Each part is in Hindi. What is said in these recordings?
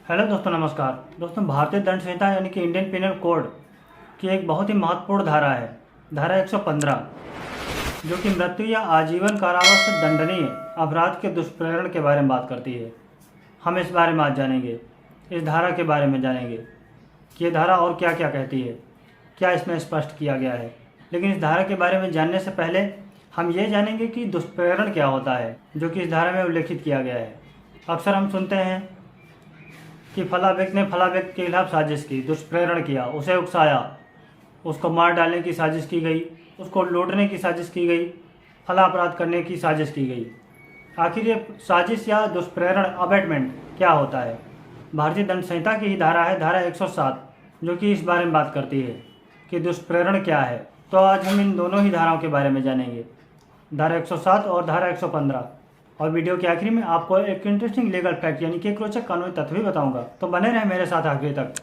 हेलो दोस्तों, नमस्कार। दोस्तों, भारतीय दंड संहिता यानी कि इंडियन पिनल कोड की एक बहुत ही महत्वपूर्ण धारा है, धारा 115, जो कि मृत्यु या आजीवन कारावास से दंडनीय अपराध के दुष्प्रेरण के बारे में बात करती है। हम इस बारे में आज जानेंगे, इस धारा के बारे में जानेंगे कि ये धारा और क्या क्या कहती है, क्या इसमें स्पष्ट किया गया है। लेकिन इस धारा के बारे में जानने से पहले हम ये जानेंगे कि दुष्प्रेरण क्या होता है, जो कि इस धारा में उल्लेखित किया गया है। अक्सर हम सुनते हैं कि फला व्यक्ति ने फला व्यक्ति के खिलाफ साजिश की, दुष्प्रेरण किया, उसे उकसाया, उसको मार डालने की साजिश की गई, उसको लूटने की साजिश की गई, फला अपराध करने की साजिश की गई। आखिर ये साजिश या दुष्प्रेरण अबेटमेंट क्या होता है? भारतीय दंड संहिता की ही धारा है, धारा 107, जो कि इस बारे में बात करती है कि दुष्प्रेरण क्या है। तो आज हम इन दोनों ही धाराओं के बारे में जानेंगे, धारा 107 और धारा 115। और वीडियो के आखिरी में आपको एक इंटरेस्टिंग लीगल फैक्ट यानी कि एक रोचक कानूनी तथ्य भी बताऊंगा, तो बने रहे मेरे साथ आखिरी तक।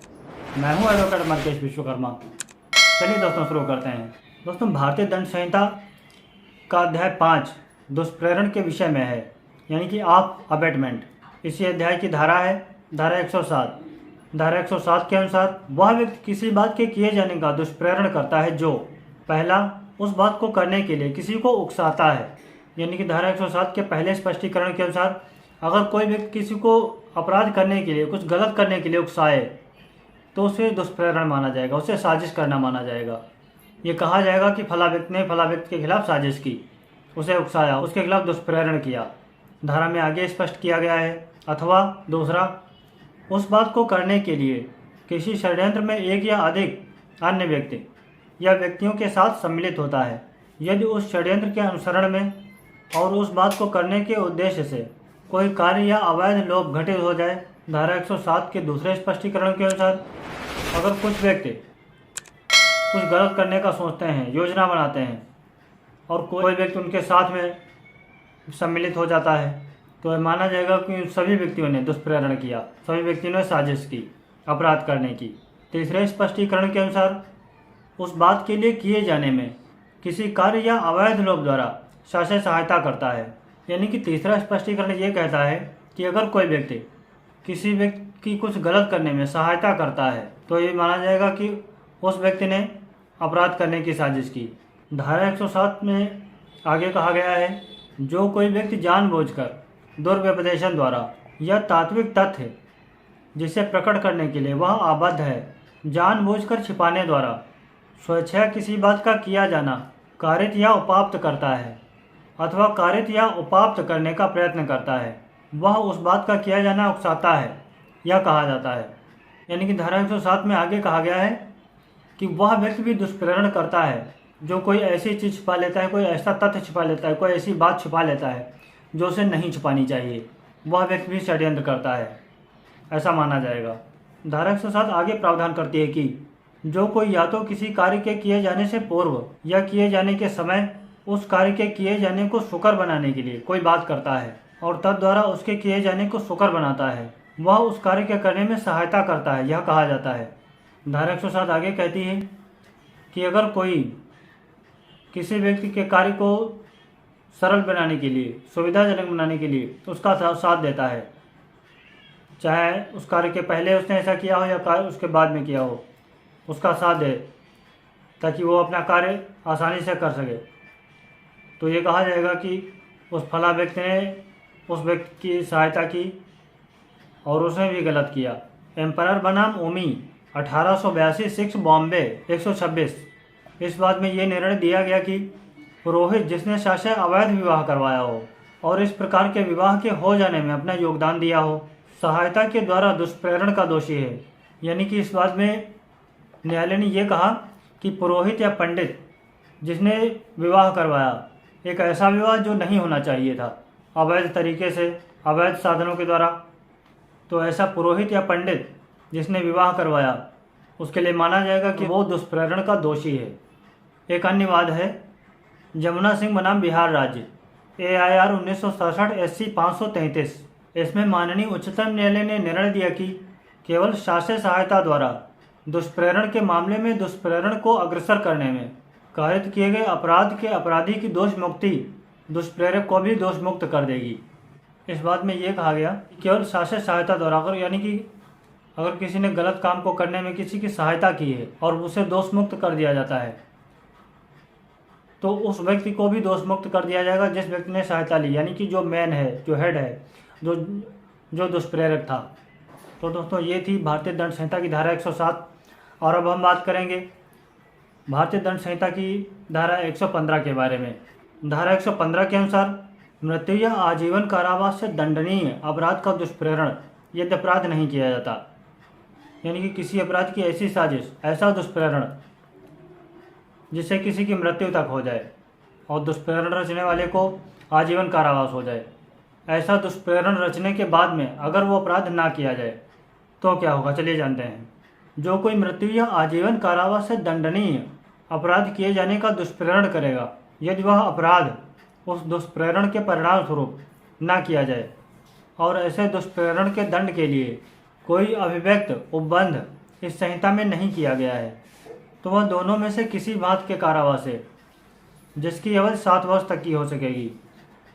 मैं हूं एडवोकेट मर्केश विश्वकर्मा। चलिए दोस्तों, शुरू करते हैं। दोस्तों, भारतीय दंड संहिता का अध्याय 5 दुष्प्रेरण के विषय में है, यानी कि ऑफ अबेटमेंट। इसी अध्याय की धारा है धारा 107। धारा 107 के अनुसार वह व्यक्ति किसी बात के किए जाने का दुष्प्रेरण करता है जो पहला उस बात को करने के लिए किसी को उकसाता है, यानी कि धारा 107 के पहले स्पष्टीकरण के अनुसार अगर कोई व्यक्ति किसी को अपराध करने के लिए, कुछ गलत करने के लिए उकसाए तो उसे दुष्प्रेरण माना जाएगा, उसे साजिश करना माना जाएगा। ये कहा जाएगा कि फला व्यक्ति ने फला व्यक्ति के खिलाफ साजिश की, उसे उकसाया, उसके खिलाफ दुष्प्रेरण किया। धारा में आगे स्पष्ट किया गया है। अथवा दूसरा, उस बात को करने के लिए किसी षड्यंत्र में एक या अधिक अन्य व्यक्ति या व्यक्तियों के साथ सम्मिलित होता है, यदि उस षड्यंत्र के अनुसरण में और उस बात को करने के उद्देश्य से कोई कार्य या अवैध लोभ घटित हो जाए। धारा 107 के दूसरे स्पष्टीकरण के अनुसार अगर कुछ व्यक्ति कुछ गलत करने का सोचते हैं, योजना बनाते हैं, और कोई व्यक्ति उनके साथ में सम्मिलित हो जाता है, तो यह माना जाएगा कि सभी व्यक्तियों ने दुष्प्रेरण किया, सभी व्यक्तियों ने साजिश की अपराध करने की। तीसरे स्पष्टीकरण के अनुसार उस बात के लिए किए जाने में किसी कार्य या अवैध लोभ द्वारा शासन सहायता करता है, यानी कि तीसरा स्पष्टीकरण ये कहता है कि अगर कोई व्यक्ति किसी व्यक्ति की कुछ गलत करने में सहायता करता है तो ये माना जाएगा कि उस व्यक्ति ने अपराध करने की साजिश की। धारा 107 में आगे कहा गया है, जो कोई व्यक्ति जानबूझकर दुर्व्यपदेशन द्वारा या तात्विक तथ्य जिसे प्रकट करने के लिए वह आबद्ध है, जानबूझकर छिपाने द्वारा स्वेच्छा किसी बात का किया जाना कारित या उपाप्त करता है अथवा कारित या उपाप्त करने का प्रयत्न करता है, वह उस बात का किया जाना उकसाता है या कहा जाता है। यानी कि धारा 107 में आगे कहा गया है कि वह व्यक्ति भी दुष्प्रेरण करता है जो कोई ऐसी चीज़ छिपा लेता है, कोई ऐसा तथ्य छिपा लेता है, कोई ऐसी बात छिपा लेता है जो उसे नहीं छिपानी चाहिए, वह व्यक्ति भी षड्यंत्र करता है, ऐसा माना जाएगा। धारा 107 आगे प्रावधान करती है कि जो कोई या तो किसी कार्य के किए जाने से पूर्व या किए जाने के समय उस कार्य के किए जाने को सुकर बनाने के लिए कोई बात करता है और तद्वारा उसके किए जाने को सुकर बनाता है, वह उस कार्य के करने में सहायता करता है, यह कहा जाता है। धारा 107 आगे कहती है कि अगर कोई किसी व्यक्ति के कार्य को सरल बनाने के लिए, सुविधाजनक बनाने के लिए उसका साथ देता है, चाहे उस कार्य के पहले उसने ऐसा किया हो या कार्य उसके बाद में किया हो, उसका साथ दे ताकि वो अपना कार्य आसानी से कर सके, तो ये कहा जाएगा कि उस फला व्यक्ति ने उस व्यक्ति की सहायता की और उसने भी गलत किया। एम्परर बनाम ओमी 1882 6 बॉम्बे 126, इस बात में ये निर्णय दिया गया कि पुरोहित जिसने शासय अवैध विवाह करवाया हो और इस प्रकार के विवाह के हो जाने में अपना योगदान दिया हो, सहायता के द्वारा दुष्प्रेरण का दोषी है। यानी कि इस बात में न्यायालय ने यह कहा कि पुरोहित या पंडित जिसने विवाह करवाया, एक ऐसा विवाह जो नहीं होना चाहिए था, अवैध तरीके से, अवैध साधनों के द्वारा, तो ऐसा पुरोहित या पंडित जिसने विवाह करवाया उसके लिए माना जाएगा कि वो दुष्प्रेरण का दोषी है। एक अन्य वाद है जमुना सिंह बनाम बिहार राज्य AIR 1967 SC 533। इसमें माननीय उच्चतम न्यायालय ने निर्णय दिया कि केवल शासकीय सहायता द्वारा दुष्प्रेरण के मामले में दुष्प्रेरण को अग्रसर करने में कारित किए गए अपराध के अपराधी की दोष मुक्ति दुष्प्रेरक को भी दोष मुक्त कर देगी। इस बात में ये कहा गया कि केवल शासकीय सहायता द्वारा, यानी कि अगर किसी ने गलत काम को करने में किसी की सहायता की है और उसे दोष मुक्त कर दिया जाता है, तो उस व्यक्ति को भी दोष मुक्त कर दिया जाएगा जिस व्यक्ति ने सहायता ली, यानी कि जो मेन है, जो हेड है, जो दुष्प्रेरक था। तो दोस्तों ये थी भारतीय दंड संहिता की धारा 107। और अब हम बात करेंगे भारतीय दंड संहिता की धारा 115 के बारे में। धारा 115 के अनुसार मृत्यु या आजीवन कारावास से दंडनीय अपराध का दुष्प्रेरण यदि अपराध नहीं किया जाता, यानी कि किसी अपराध की ऐसी साजिश, ऐसा दुष्प्रेरण जिससे किसी की मृत्यु तक हो जाए और दुष्प्रेरण रचने वाले को आजीवन कारावास हो जाए, ऐसा दुष्प्रेरण रचने के बाद में अगर वो अपराध ना किया जाए तो क्या होगा, चलिए जानते हैं। जो कोई मृत्यु या आजीवन कारावास से दंडनीय अपराध किए जाने का दुष्प्रेरण करेगा, यदि वह अपराध उस दुष्प्रेरण के परिणाम स्वरूप ना किया जाए और ऐसे दुष्प्रेरण के दंड के लिए कोई अभिव्यक्त उपबंध इस संहिता में नहीं किया गया है, तो वह दोनों में से किसी बात के कारावास से, जिसकी अवधि 7 वर्ष तक की हो सकेगी,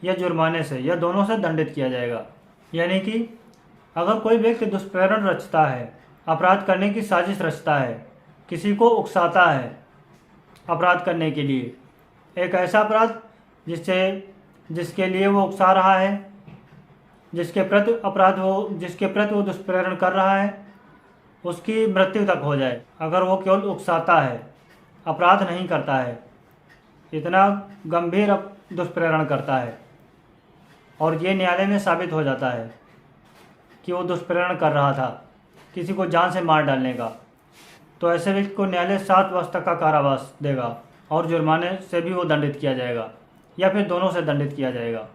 या जुर्माने से, या दोनों से दंडित किया जाएगा। यानी कि अगर कोई व्यक्ति दुष्प्रेरण रचता है, अपराध करने की साजिश रचता है, किसी को उकसाता है अपराध करने के लिए, एक ऐसा अपराध जिसके लिए वो उकसा रहा है, जिसके प्रति वो दुष्प्रेरण कर रहा है, उसकी मृत्यु तक हो जाए, अगर वो केवल उकसाता है, अपराध नहीं करता है, इतना गंभीर दुष्प्रेरण करता है और ये न्यायालय में साबित हो जाता है कि वो दुष्प्रेरण कर रहा था किसी को जान से मार डालने का, तो ऐसे व्यक्ति को न्यायालय 7 वर्ष तक का कारावास देगा और जुर्माने से भी वो दंडित किया जाएगा या फिर दोनों से दंडित किया जाएगा।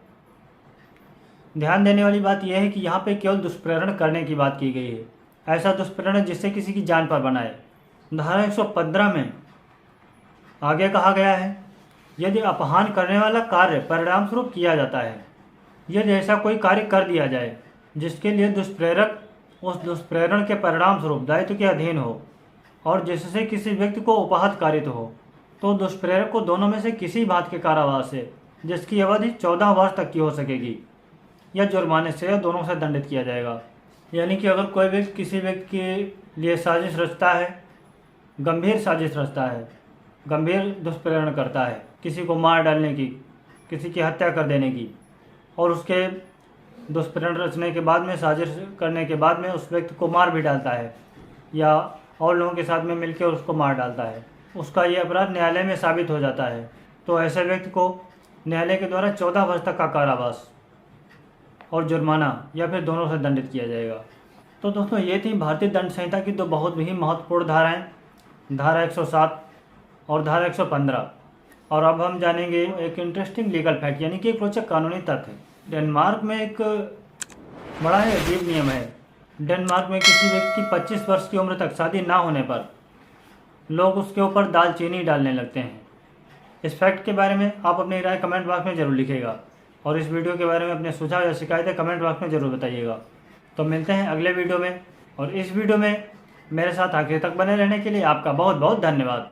ध्यान देने वाली बात यह है कि यहाँ पे केवल दुष्प्रेरण करने की बात की गई है, ऐसा दुष्प्रेरण जिससे किसी की जान पर बनाए। धारा 115 में आगे कहा गया है, यदि अपहान करने वाला कार्य परिणाम स्वरूप किया जाता है, यदि ऐसा कोई कार्य कर दिया जाए जिसके लिए दुष्प्रेरक उस दुष्प्रेरण के परिणाम स्वरूप दायित्व के अधीन हो और जिससे किसी व्यक्ति को उपहत कारित हो, तो दुष्प्रेरक को दोनों में से किसी बात के कारावास से, जिसकी अवधि 14 वर्ष तक की हो सकेगी, या जुर्माने से, या दोनों से दंडित किया जाएगा। यानी कि अगर कोई व्यक्ति किसी व्यक्ति के लिए साजिश रचता है, गंभीर साजिश रचता है, गंभीर दुष्प्रेरण करता है, किसी को मार डालने की, किसी की हत्या कर देने की, और उसके दुष्प्रेरण रचने के बाद में, साजिश करने के बाद में उस व्यक्ति को मार भी डालता है या और लोगों के साथ में मिलकर उसको मार डालता है, उसका ये अपराध न्यायालय में साबित हो जाता है, तो ऐसे व्यक्ति को न्यायालय के द्वारा 14 वर्ष तक का कारावास और जुर्माना या फिर दोनों से दंडित किया जाएगा। तो दोस्तों ये थी भारतीय दंड संहिता की 2 बहुत ही महत्वपूर्ण धाराएं, धारा 107 और धारा 115। और अब हम जानेंगे एक इंटरेस्टिंग लीगल फैक्ट, यानी कि एक रोचक कानूनी तथ्य। डेनमार्क में एक बड़ा ही अजीब नियम है। डेनमार्क में किसी व्यक्ति की 25 वर्ष की उम्र तक शादी ना होने पर लोग उसके ऊपर दालचीनी डालने लगते हैं। इस फैक्ट के बारे में आप अपनी राय कमेंट बॉक्स में ज़रूर लिखिएगा और इस वीडियो के बारे में अपने सुझाव या शिकायतें कमेंट बॉक्स में ज़रूर बताइएगा। तो मिलते हैं अगले वीडियो में, और इस वीडियो में मेरे साथ आखिर तक बने रहने के लिए आपका बहुत बहुत धन्यवाद।